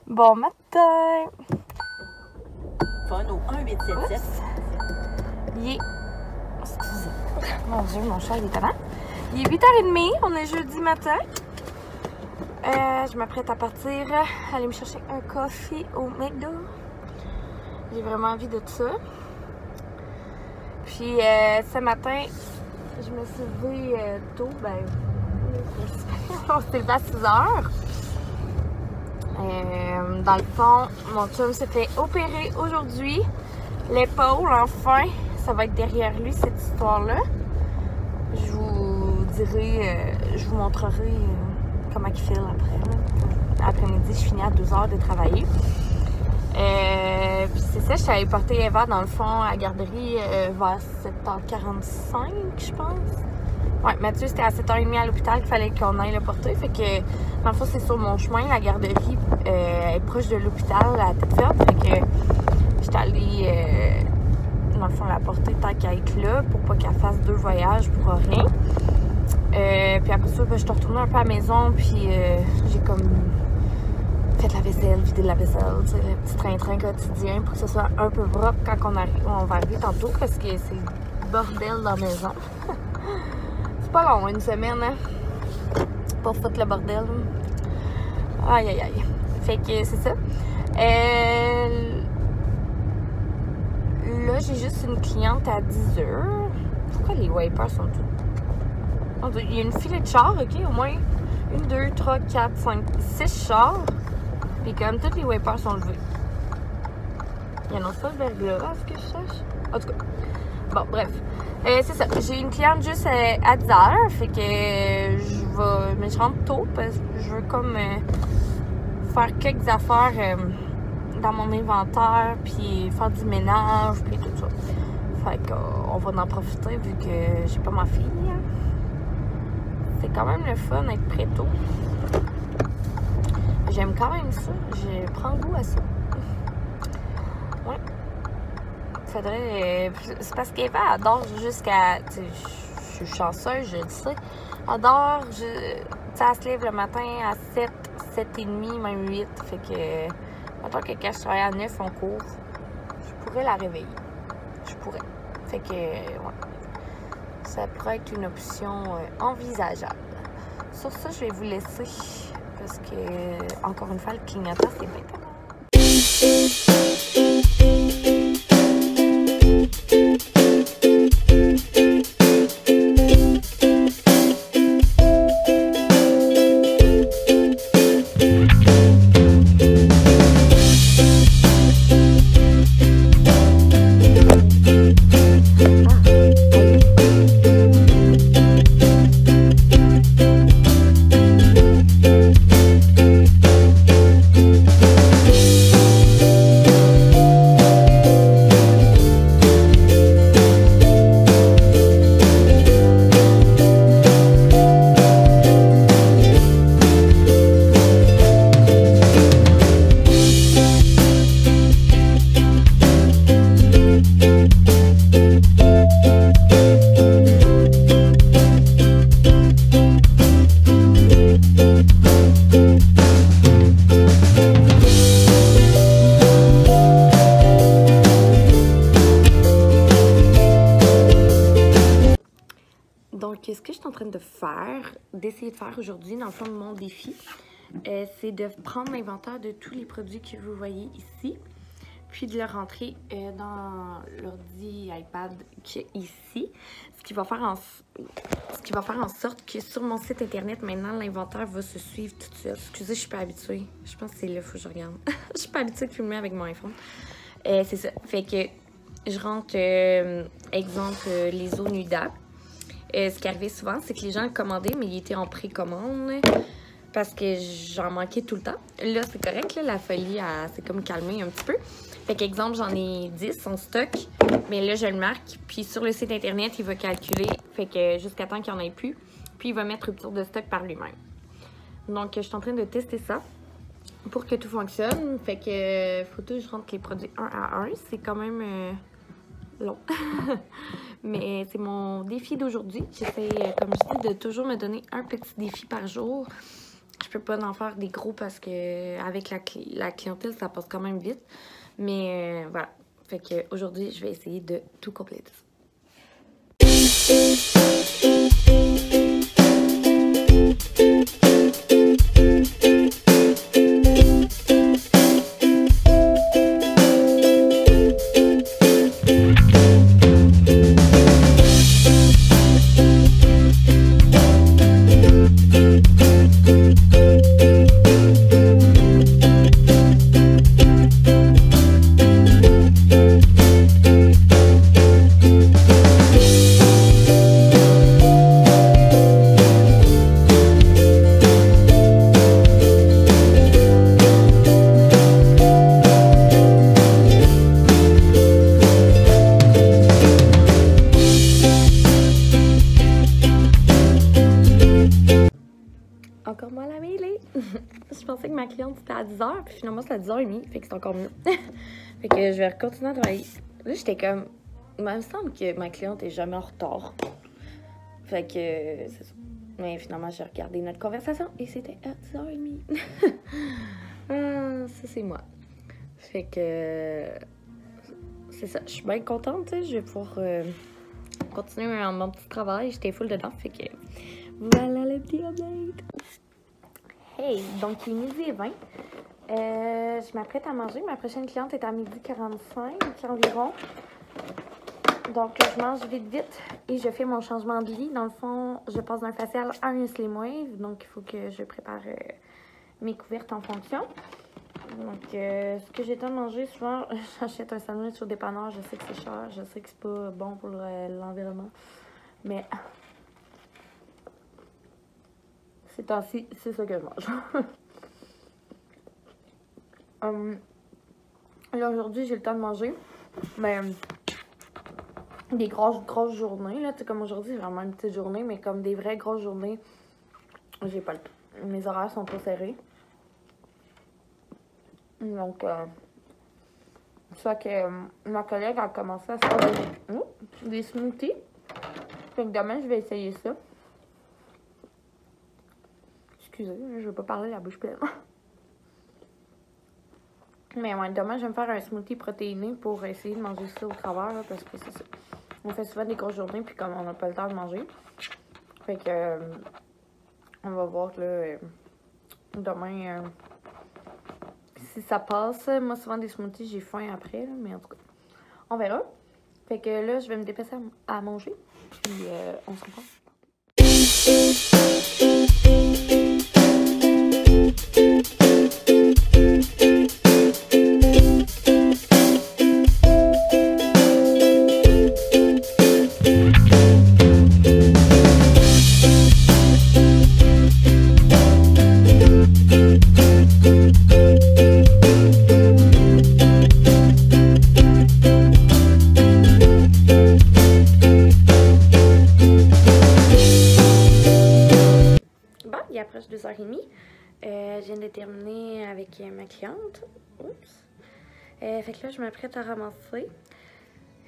Bon matin! Fun au 1877. Il est... Excusez. Mon Dieu, mon chat, il est avant. Il est 8h30, on est jeudi matin. Je m'apprête à partir, aller me chercher un coffee au McDo. J'ai vraiment envie de ça. Puis ce matin, je me suis levée tôt, on s'est levé à 6h. Dans le fond, mon chum s'est fait opérer aujourd'hui. L'épaule, enfin, ça va être derrière lui, cette histoire-là. Je vous dirai, je vous montrerai comment il file après. Après-midi, je finis à 2h de travailler. Puis c'est ça, je suis allée porter Eva, dans le fond, à la garderie vers 7h45, je pense. Ouais, Mathieu, c'était à 7h30 à l'hôpital qu'il fallait qu'on aille le porter. Fait que, dans le fond, c'est sur mon chemin. La garderie est proche de l'hôpital à Tête-Ferme. Fait que j'étais allée, dans le fond, la porter tant qu'à être là pour pas qu'elle fasse 2 voyages pour rien. Puis après ça, je suis retournée un peu à la maison. Puis j'ai comme fait la vaisselle, vidé la vaisselle. Tu sais, le petit train-train quotidien pour que ce soit un peu propre quand on va arriver tantôt. Parce que c'est le bordel dans la maison. C'est pas long, une semaine, hein? Pour foutre le bordel. Aïe, aïe, aïe. Fait que c'est ça. Là, j'ai juste une cliente à 10h. Pourquoi les wipers sont tous... Il y a une filée de chars, OK? Au moins 1, 2, 3, 4, 5, 6 chars. Puis comme tous les wipers sont levés. Il y en a pas de verglas, à ce que je sache. En tout cas. Bon, bref. C'est ça. J'ai une cliente juste à 10h. Fait que mais je rentre tôt parce que je veux comme faire quelques affaires dans mon inventaire. Puis faire du ménage. Puis tout ça. Fait qu'on va en profiter vu que j'ai pas ma fille. C'est quand même le fun d'être prêt tôt. J'aime quand même ça. Je prends goût à ça. Ouais. Faudrait. C'est parce qu'Eva adore jusqu'à. Je suis chanceuse, je le sais. Adore. Elle se lève le matin à 7, 7h30, même 8. Fait que. Maintenant que quand je travaille à 9 en cours, je pourrais la réveiller. Je pourrais. Fait que. Ouais. Ça pourrait être une option envisageable. Sur ça, je vais vous laisser. Parce que, encore une fois, le clignotant, c'est bien comment. Donc, ce que je suis en train de faire, d'essayer de faire aujourd'hui, dans le fond de mon défi, c'est de prendre l'inventaire de tous les produits que vous voyez ici, puis de le rentrer dans l'ordi iPad qui est ici, ce qui va faire en sorte que sur mon site internet, maintenant, l'inventaire va se suivre tout seul. Excusez, je suis pas habituée. Je pense que c'est là, faut que je regarde. Je suis pas habituée de filmer avec mon iPhone. C'est ça. Fait que je rentre, exemple, les eaux Nuda. Ce qui arrivait souvent, c'est que les gens le commandaient, mais il était en précommande parce que j'en manquais tout le temps. Là, c'est correct, là, la folie s'est comme calmée un petit peu. Fait qu'exemple, j'en ai 10 en stock, mais là, je le marque. Puis sur le site internet, il va calculer, fait que jusqu'à temps qu'il n'y en ait plus. Puis il va mettre rupture de stock par lui-même. Donc, je suis en train de tester ça pour que tout fonctionne. Fait que faut que je rentre les produits un à un. C'est quand même long. Mais c'est mon défi d'aujourd'hui. J'essaie, comme je dis, de toujours me donner un petit défi par jour. Je peux pas en faire des gros parce que avec la clientèle, ça passe quand même vite. Mais voilà. Fait que aujourd'hui, je vais essayer de tout compléter ça. Encore mal à mêler. Je pensais que ma cliente c'était à 10h, puis finalement c'est à 10h30, fait que c'est encore mieux. Fait que je vais continuer à travailler. Là, j'étais comme. Il me semble que ma cliente est jamais en retard. Fait que c'est ça. Mais finalement, j'ai regardé notre conversation et c'était à 10h30. Ah, ça, c'est moi. Fait que. C'est ça. Je suis bien contente, tu sais. Je vais pouvoir continuer mon petit travail. J'étais full dedans. Fait que. Voilà le petit update. Hey, donc il est 12h20. Je m'apprête à manger. Ma prochaine cliente est à 12h45 environ. Donc je mange vite et je fais mon changement de lit. Dans le fond, je passe d'un facial à un Slim Wave. Donc il faut que je prépare mes couvertes en fonction. Donc ce que j'ai le temps de manger, souvent j'achète un sandwich au dépanneur. Je sais que c'est cher, je sais que c'est pas bon pour l'environnement. Mais ces temps-ci, c'est ça que je mange. Là, aujourd'hui, j'ai le temps de manger. Mais des grosses journées, là. Tu sais, comme aujourd'hui, c'est vraiment une petite journée, mais comme des vraies grosses journées, j'ai pas le temps. Mes horaires sont trop serrés. Donc, soit que ma collègue a commencé à se faire des smoothies. Fait que demain, je vais essayer ça. Excusez, je vais pas parler la bouche pleine. Mais ouais, demain, je vais me faire un smoothie protéiné pour essayer de manger ça au travers, là, parce que c'est ça. On fait souvent des grosses journées, puis comme on n'a pas le temps de manger. Fait que, on va voir, là, demain, si ça passe. Moi, souvent, des smoothies, j'ai faim après, là, mais en tout cas, on verra. Fait que là, je vais me dépêcher à manger, puis on se revoit. Il approche 2h30. Je viens de terminer avec ma cliente. Oups. Fait que là, je m'apprête à ramasser.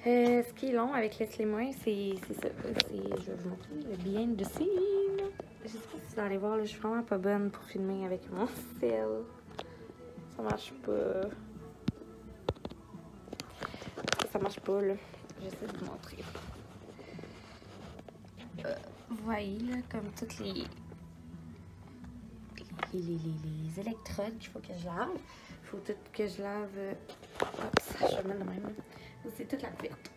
Ce qui est long avec les Slim Wave, c'est ça. Je vais vous montrer le behind the scene. Je sais pas si vous allez voir, là, je suis vraiment pas bonne pour filmer avec mon cell. Ça marche pas. Ça marche pas, là. J'essaie de vous montrer. Vous voyez, là, comme toutes les électrodes qu'il faut que je lave. Il faut tout que je lave. Hop, ça, je mets le même. C'est toute la couverte.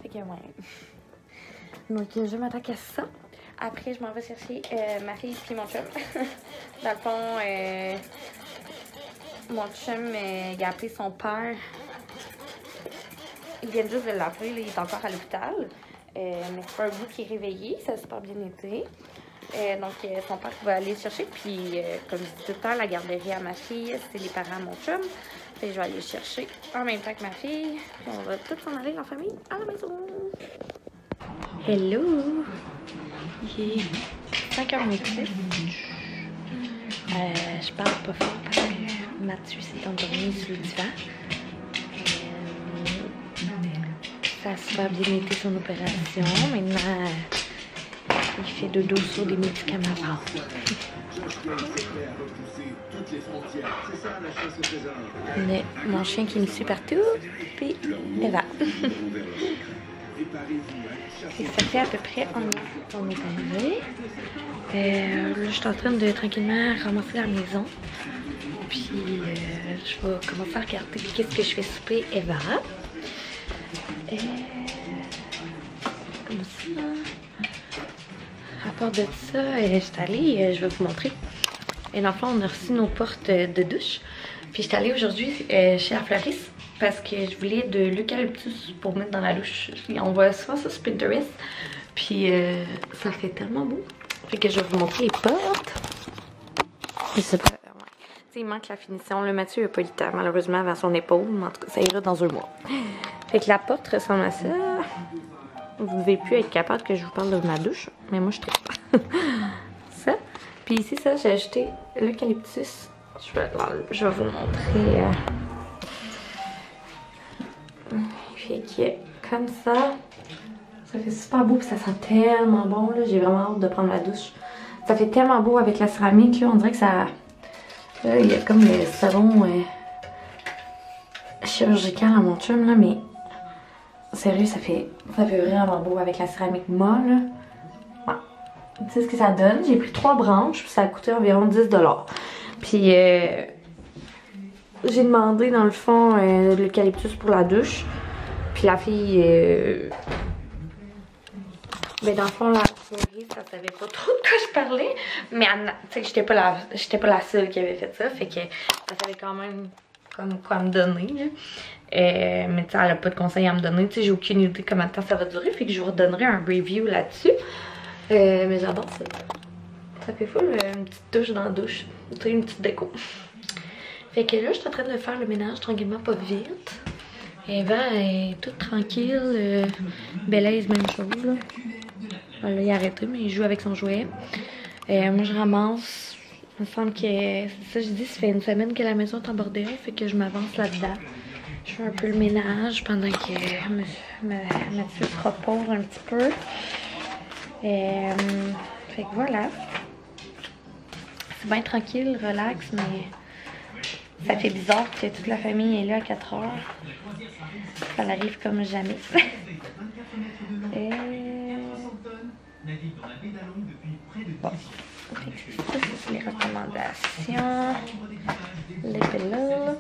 Fait que, ouais. Donc, je m'attaque à ça. Après, je m'en vais chercher ma fille et mon chum. Dans le fond, mon chum, il a appelé son père. Il vient juste de l'appeler. Il est encore à l'hôpital. Mais c'est pas un bout qui est réveillé. Ça a super bien été. Donc, son père va aller le chercher. Puis, comme je dis tout le temps, la garderie à ma fille, c'est les parents à mon chum. Fait que je vais aller le chercher en même temps que ma fille. Puis on va tous s'en aller, la famille, à la maison. Hello! Il est 5h06. Je parle pas fort parce que Mathieu s'est endormi sur le divan. Ça a super bien été son opération. Maintenant, Il fait dodo sur des médicaments à part. Mon chien qui me suit partout, puis Eva. Ça fait à peu près un an qu'on est arrivé. Là, je suis en train de tranquillement ramasser la maison. Puis, je vais commencer à regarder qu'est-ce que je fais souper Eva. Comme ça. À part de ça, je suis allée, je vais vous montrer. Et dans le fond, on a reçu nos portes de douche. Puis, je suis allée aujourd'hui chez la fleuriste parce que je voulais de l'eucalyptus pour mettre dans la douche. On voit souvent ça sur Pinterest. Puis, ça fait tellement beau. Fait que je vais vous montrer les portes. Je sais pas. Il manque la finition. Le Mathieu n'a pas eu le temps, malheureusement, avant son épaule. Mais en tout cas, ça ira dans un mois. Fait que la porte ressemble à ça. Vous devez plus être capable que je vous parle de ma douche. Mais moi, je tripe. Ça. Puis ici, ça, j'ai acheté l'eucalyptus. Je vais vous montrer. Fait que, comme ça. Ça fait super beau. Puis ça sent tellement bon. J'ai vraiment hâte de prendre la douche. Ça fait tellement beau avec la céramique. Là, on dirait que ça... Là, il y a comme le savon chirurgical à mon chum, là, mais sérieux, ça fait vraiment beau avec la céramique molle. Ouais. Tu sais ce que ça donne? J'ai pris 3 branches, puis ça a coûté environ 10 $. Puis j'ai demandé dans le fond de l'eucalyptus pour la douche. Puis la fille... Ben dans le fond, la souris, ça savait pas trop de quoi je parlais. Mais tu sais, j'étais pas la seule qui avait fait ça. Fait que ça savait quand même comme quoi me donner. Là. Mais tu sais, elle a pas de conseils à me donner. Tu sais, j'ai aucune idée combien de temps ça va durer. Fait que je vous redonnerai un review là-dessus. Mais j'adore ça. Ça fait full une petite touche dans la douche. Tu sais, une petite déco. Fait que là, je suis en train de faire le ménage tranquillement, pas vite. Eva est toute tranquille. Belaise, même chose. Là. Là, il a arrêté, mais il joue avec son jouet. Moi, je ramasse. Il me semble que... C'est ça, je dis, ça fait une semaine que la maison est en bordel. Fait que je m'avance là-dedans. Je fais un peu le ménage pendant que Mathieu se repose un petit peu. Fait que voilà. C'est bien tranquille, relax, mais... Ça fait bizarre que toute la famille est là à 4 heures. Ça arrive comme jamais. Bon. Ça, c'est les recommandations. Les pilules.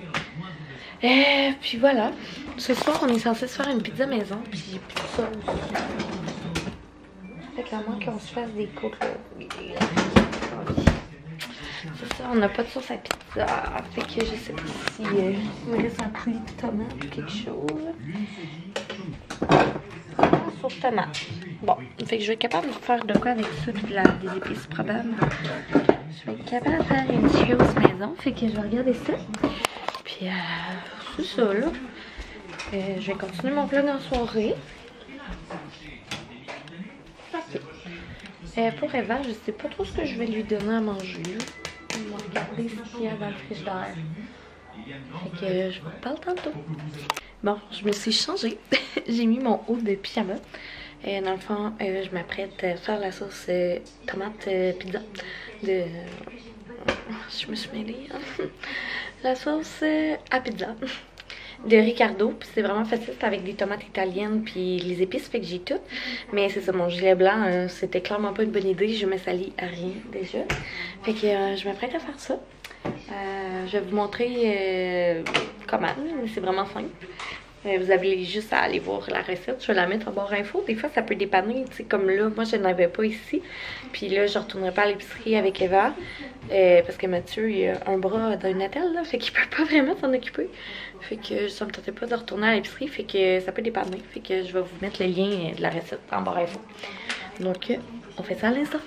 Puis voilà. Ce soir, on est censé se faire une pizza maison. Puis j'ai plus de sauce. Fait que à moins qu'on se fasse des côtes. C'est ça, on n'a pas de sauce à pizza. Fait que je sais pas si il me reste un coulis de tomate ou quelque chose. Sauce tomate. Bon, fait que je vais être capable de faire de quoi avec ça puis des épices probables. Je vais être capable de faire une chose maison. Fait que je vais regarder ça. Puis c'est ça là. Je vais continuer mon vlog en soirée. Ok. Pour Eva, je sais pas trop ce que je vais lui donner à manger. On va regarder ce qu'il y a dans le frigidaire. Fait que je vous parle tantôt. Bon, je me suis changée. J'ai mis mon haut de pyjama. Dans le fond, je m'apprête à faire la sauce tomate pizza. Je me suis mêlée. Hein? La sauce à pizza de Ricardo. Puis c'est vraiment facile, c'est avec des tomates italiennes puis les épices, fait que j'ai tout. Mais c'est ça, mon gilet blanc, c'était clairement pas une bonne idée. Je me salis à rien déjà. Fait que je m'apprête à faire ça. Je vais vous montrer comment, c'est vraiment simple. Vous avez juste à aller voir la recette. Je vais la mettre en barre info. Des fois, ça peut dépanner. Tu sais, comme là, moi, je n'avais pas ici. Puis là, je ne retournerai pas à l'épicerie avec Eva. Parce que Mathieu, il a un bras dans une attelle, là. Fait qu'il peut pas vraiment s'en occuper. Fait que ça me tentait pas de retourner à l'épicerie. Fait que ça peut dépanner. Fait que je vais vous mettre le lien de la recette en barre info. Donc, on fait ça à l'instant.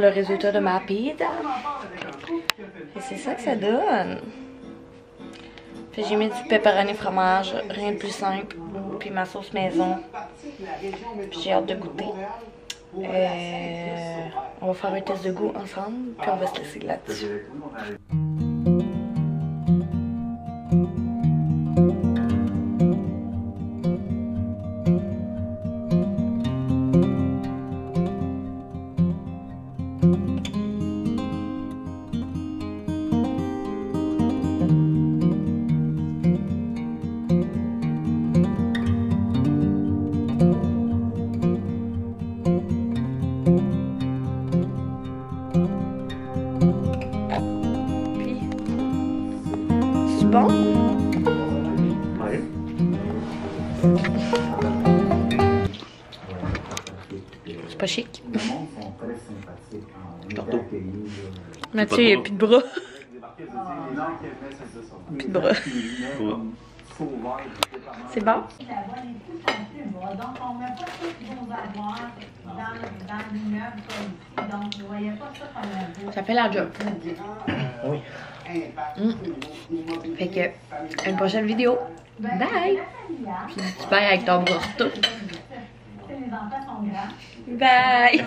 le résultat de ma pizza. Et c'est ça que ça donne. Puis j'ai mis du pepperoni fromage, rien de plus simple. Puis ma sauce maison. Puis j'ai hâte de goûter. On va faire un test de goût ensemble, puis on va se laisser là-dessus. Bon. C'est pas chic. Mathieu, il n'y a plus de bras. Plus de bras. C'est bon? Donc, on ne met pas tous vos avoirs dans l'immeuble comme ici. Donc, vous ne voyez pas ça comme un beau. Ça fait la job. Oui. Fait que, une prochaine vidéo. Bye! Puis tu payes avec ton bras tout. Les enfants sont grands. Bye!